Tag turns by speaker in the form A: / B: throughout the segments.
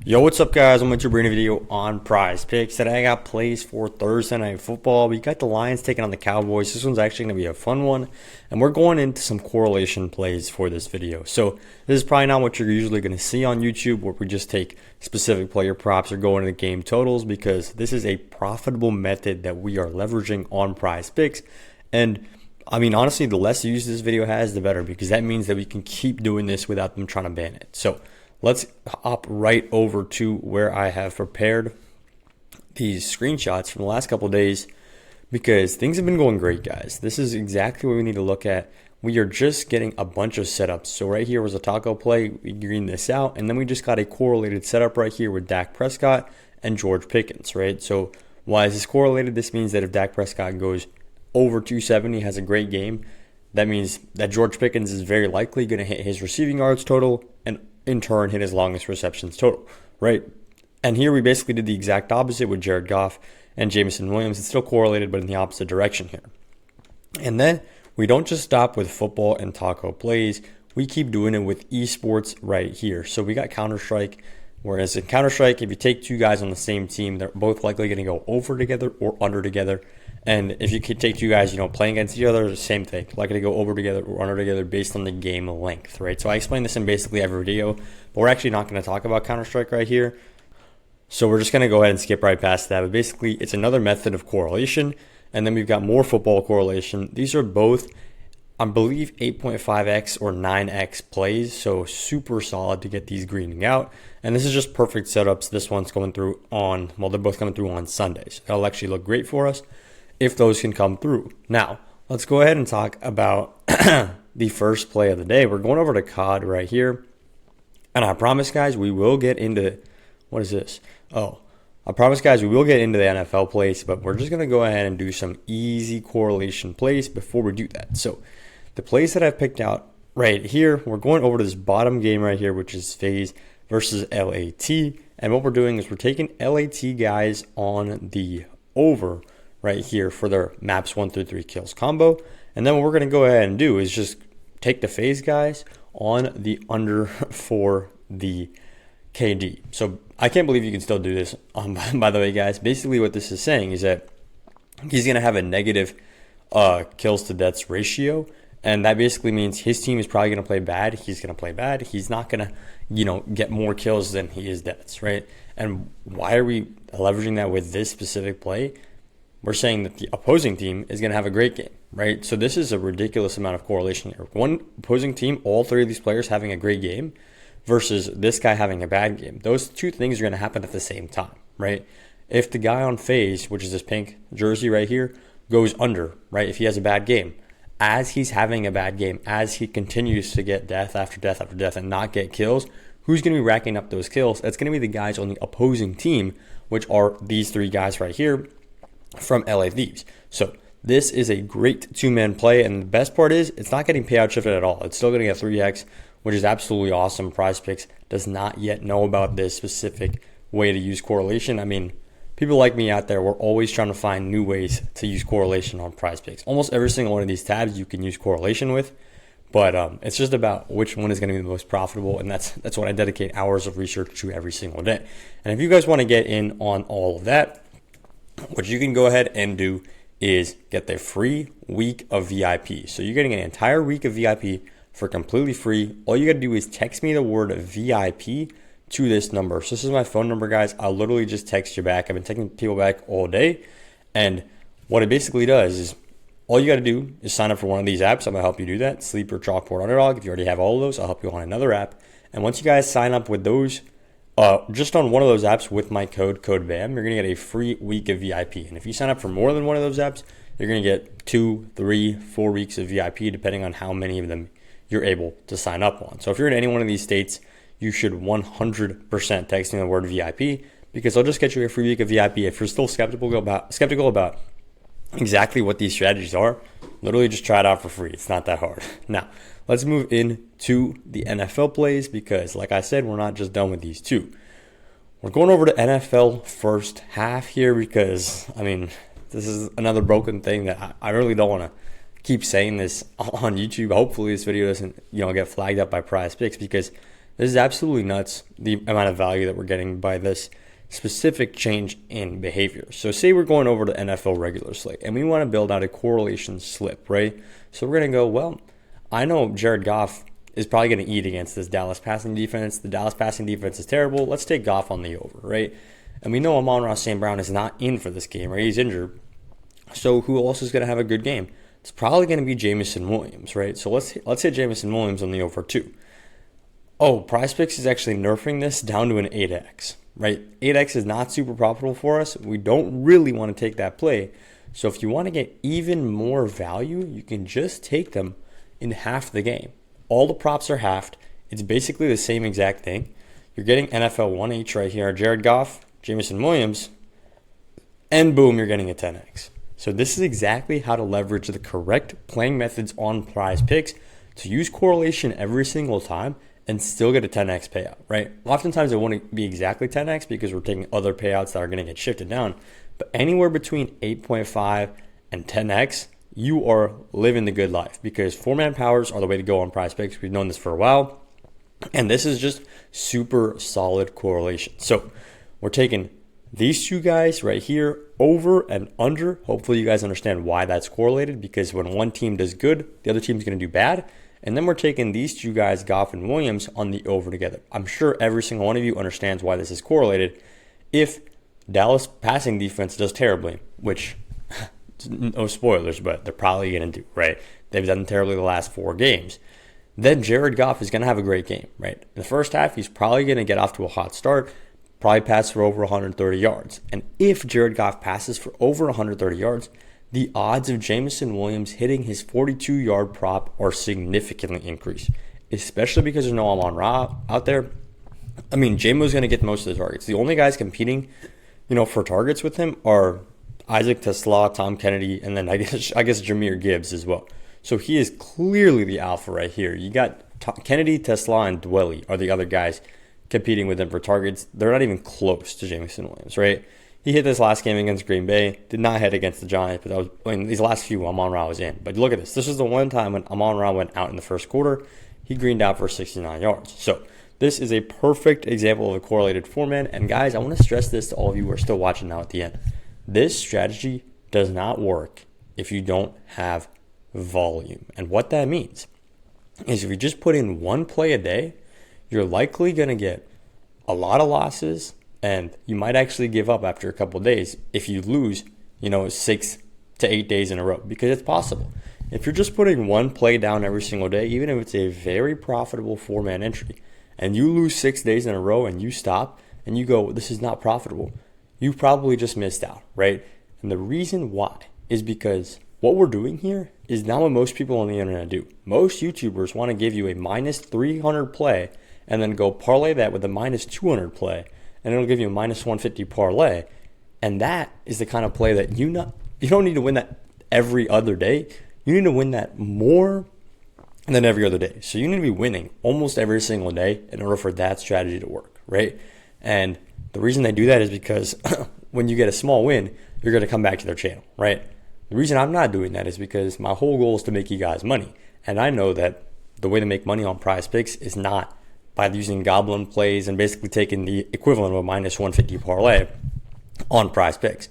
A: Yo, what's up, guys? I'm going to bring a video on prize picks. Today I got plays for Thursday Night Football. We got the Lions taking on the Cowboys. This one's actually going to be a fun one, and we're going into some correlation plays for this video. So this is probably not what you're usually going to see on YouTube, where we just take specific player props or go into the game totals, because this is a profitable method that we are leveraging on prize picks. And I mean, honestly, the less use this video has, the better, because that means that we can keep doing this without them trying to ban it. So let's hop right over to where I have prepared these screenshots from the last couple of days, because things have been going great, guys. This is exactly what we need to look at. We are just getting a bunch of setups. So right here was a taco play. We greened this out, and then we just got a correlated setup right here with Dak Prescott and George Pickens, right? So why is this correlated? This means that if Dak Prescott goes over 270, has a great game, that means that George Pickens is very likely going to hit his receiving yards total and in turn hit his longest receptions total, right? And here we basically did the exact opposite with Jared Goff and Jameson Williams. It's still correlated, but in the opposite direction here. And then we don't just stop with football and taco plays. We keep doing it with esports right here. So we got Counter-Strike, whereas in Counter-Strike, if you take two guys on the same team, they're both likely going to go over together or under together. And if you could take two guys, playing against each other, same thing. Likely to go over together or under together based on the game length, right? So I explain this in basically every video, but we're actually not going to talk about Counter-Strike right here. So we're just going to go ahead and skip right past that. But basically, it's another method of correlation. And then we've got more football correlation. These are both, I believe, 8.5x or 9x plays. So super solid to get these greening out. And this is just perfect setups. This one's coming through on, well, they're both coming through on Sundays. It'll actually look great for us if those can come through. Now, let's go ahead and talk about the first play of the day. We're going over to COD right here. And I promise, guys, we will get into, what is this? I promise, guys, we will get into the NFL plays, but we're just going to go ahead and do some easy correlation plays before we do that. So the plays that I've picked out right here, we're going over to this bottom game right here, which is FaZe versus LAT. And what we're doing is we're taking LAT guys on the over right here for their maps 1 through 3 kills combo. And then what we're going to go ahead and do is just take the FaZe guys on the under for the KD. So I can't believe you can still do this. By the way, guys, basically what this is saying is that he's going to have a negative kills to deaths ratio. And that basically means his team is probably going to play bad. He's going to play bad. He's not going to, get more kills than he is deaths, right? And why are we leveraging that with this specific play? We're saying that the opposing team is going to have a great game, right? So this is a ridiculous amount of correlation here. One opposing team, all three of these players having a great game versus this guy having a bad game. Those two things are going to happen at the same time, right? If the guy on FaZe, which is this pink jersey right here, goes under, right? If he has a bad game, as he's having a bad game, as he continues to get death after death after death and not get kills, who's going to be racking up those kills? It's going to be the guys on the opposing team, which are these three guys right here from LA Thieves. So this is a great two-man play, and the best part is it's not getting payout shifted at all. It's still getting a 3x, which is absolutely awesome. PrizePicks does not yet know about this specific way to use correlation. I mean, people like me out there, we're always trying to find new ways to use correlation on PrizePicks. Almost every single one of these tabs you can use correlation with, but it's just about which one is going to be the most profitable, and that's what I dedicate hours of research to every single day. And if you guys want to get in on all of that, what you can go ahead and do is get the free week of VIP. So you're getting an entire week of VIP for completely free. All you got to do is text me the word VIP to this number. So this is my phone number, guys. I'll literally just text you back. I've been texting people back all day. And what it basically does is all you got to do is sign up for one of these apps. I'm going to help you do that. Sleeper, Chalkboard, Underdog. If you already have all of those, I'll help you on another app. And once you guys sign up with those, just on one of those apps with my code BAM, you're going to get a free week of VIP. And if you sign up for more than one of those apps, you're going to get 2, 3, 4 weeks of VIP, depending on how many of them you're able to sign up on. So if you're in any one of these states, you should 100% text me the word VIP, because I'll just get you a free week of VIP. If you're still skeptical about exactly what these strategies are, literally just try it out for free. It's not that hard. Now, let's move into the NFL plays, because like I said, we're not just done with these two. We're going over to NFL first half here, because, I mean, this is another broken thing that I really don't want to keep saying this on YouTube. Hopefully this video doesn't, get flagged up by PrizePicks, because This is absolutely nuts, the amount of value that we're getting by this specific change in behavior. So say we're going over to NFL regular slate and we want to build out a correlation slip, right? So we're going to go, well, I know Jared Goff is probably going to eat against this Dallas passing defense. The Dallas passing defense is terrible. Let's take Goff on the over, right? And we know Amon-Ra St. Brown is not in for this game, right? He's injured. So who else is going to have a good game? It's probably going to be Jameson Williams, right? So let's hit Jameson Williams on the over 2. Oh, PrizePicks is actually nerfing this down to an 8x, right? 8x is not super profitable for us. We don't really want to take that play. So if you want to get even more value, you can just take them in half the game. All the props are halved. It's basically the same exact thing. You're getting NFL 1H right here, Jared Goff, Jameson Williams, and boom, you're getting a 10x. So this is exactly how to leverage the correct playing methods on PrizePicks to use correlation every single time and still get a 10x payout, right? Oftentimes it won't be exactly 10x because we're taking other payouts that are going to get shifted down. But anywhere between 8.5 and 10x, you are living the good life because 4-man powers are the way to go on PrizePicks. We've known this for a while. And this is just super solid correlation. So we're taking these two guys right here, over and under. Hopefully you guys understand why that's correlated, because when one team does good, the other team's going to do bad. And then we're taking these two guys, Goff and Williams, on the over together. I'm sure every single one of you understands why this is correlated. If Dallas passing defense does terribly, which no spoilers, but they're probably going to do, right? They've done terribly the last 4 games. Then Jared Goff is going to have a great game, right? In the first half, he's probably going to get off to a hot start, probably pass for over 130 yards. And if Jared Goff passes for over 130 yards, the odds of Jameson Williams hitting his 42-yard prop are significantly increased, especially because there's no Amon-Ra out there. I mean, Jamo's going to get most of the targets. The only guys competing, for targets with him are Isaac Tesla, Tom Kennedy, and then I guess Jahmyr Gibbs as well. So he is clearly the alpha right here. You got Kennedy, Tesla, and Dwelly are the other guys competing with him for targets. They're not even close to Jameson Williams, right? He hit this last game against Green Bay. Did not hit against the Giants, but these last few, Amon-Ra was in. But look at this. This was the one time when Amon-Ra went out in the first quarter. He greened out for 69 yards. So this is a perfect example of a correlated 4-man. And guys, I want to stress this to all of you who are still watching now at the end. This strategy does not work if you don't have volume. And what that means is if you just put in one play a day, you're likely going to get a lot of losses, and you might actually give up after a couple of days if you lose, 6 to 8 days in a row, because it's possible. If you're just putting one play down every single day, even if it's a very profitable 4-man entry, and you lose 6 days in a row and you stop and you go, this is not profitable, you probably just missed out, right? And the reason why is because what we're doing here is not what most people on the internet do. Most YouTubers want to give you a minus 300 play and then go parlay that with a minus 200 play, and it'll give you a minus 150 parlay. And that is the kind of play that you don't need to win that every other day. You need to win that more than every other day. So you need to be winning almost every single day in order for that strategy to work, right? And the reason they do that is because when you get a small win, you're going to come back to their channel, right? The reason I'm not doing that is because my whole goal is to make you guys money. And I know that the way to make money on PrizePicks is not by using goblin plays and basically taking the equivalent of a minus 150 parlay on PrizePicks.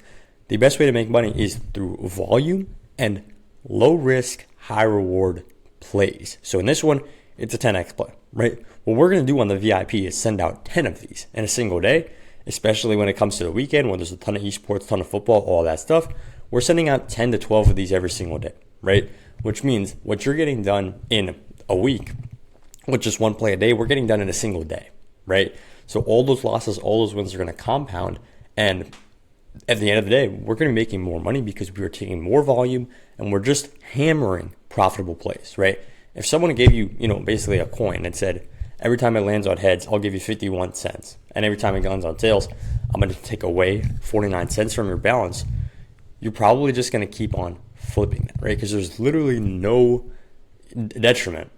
A: The best way to make money is through volume and low risk, high reward plays. So in this one, it's a 10x play, right? What we're going to do on the VIP is send out 10 of these in a single day, especially when it comes to the weekend when there's a ton of esports, ton of football, all that stuff. We're sending out 10 to 12 of these every single day, right? Which means what you're getting done in a week with just one play a day, we're getting done in a single day, right? So all those losses, all those wins are going to compound. And at the end of the day, we're going to be making more money because we are taking more volume and we're just hammering profitable plays, right? If someone gave you, basically a coin and said, every time it lands on heads, I'll give you 51 cents. And every time it lands on tails, I'm going to take away 49 cents from your balance. You're probably just going to keep on flipping that, right? Because there's literally no detriment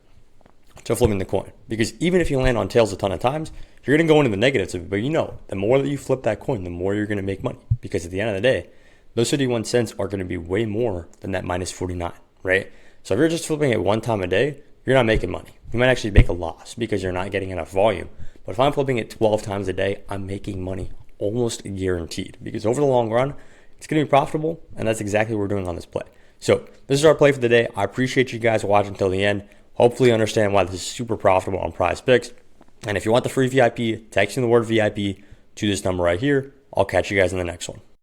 A: to flipping the coin. Because even if you land on tails a ton of times, you're going to go into the negatives of it. But the more that you flip that coin, the more you're going to make money. Because at the end of the day, those 51 cents are going to be way more than that minus 49, right? So if you're just flipping it one time a day, you're not making money, you might actually make a loss because you're not getting enough volume. But if I'm flipping it 12 times a day, I'm making money almost guaranteed, because over the long run, it's going to be profitable, and that's exactly what we're doing on this play. So this is our play for the day. I appreciate you guys watching until the end. Hopefully you understand why this is super profitable on PrizePicks. And if you want the free VIP, text me the word VIP to this number right here. I'll catch you guys in the next one.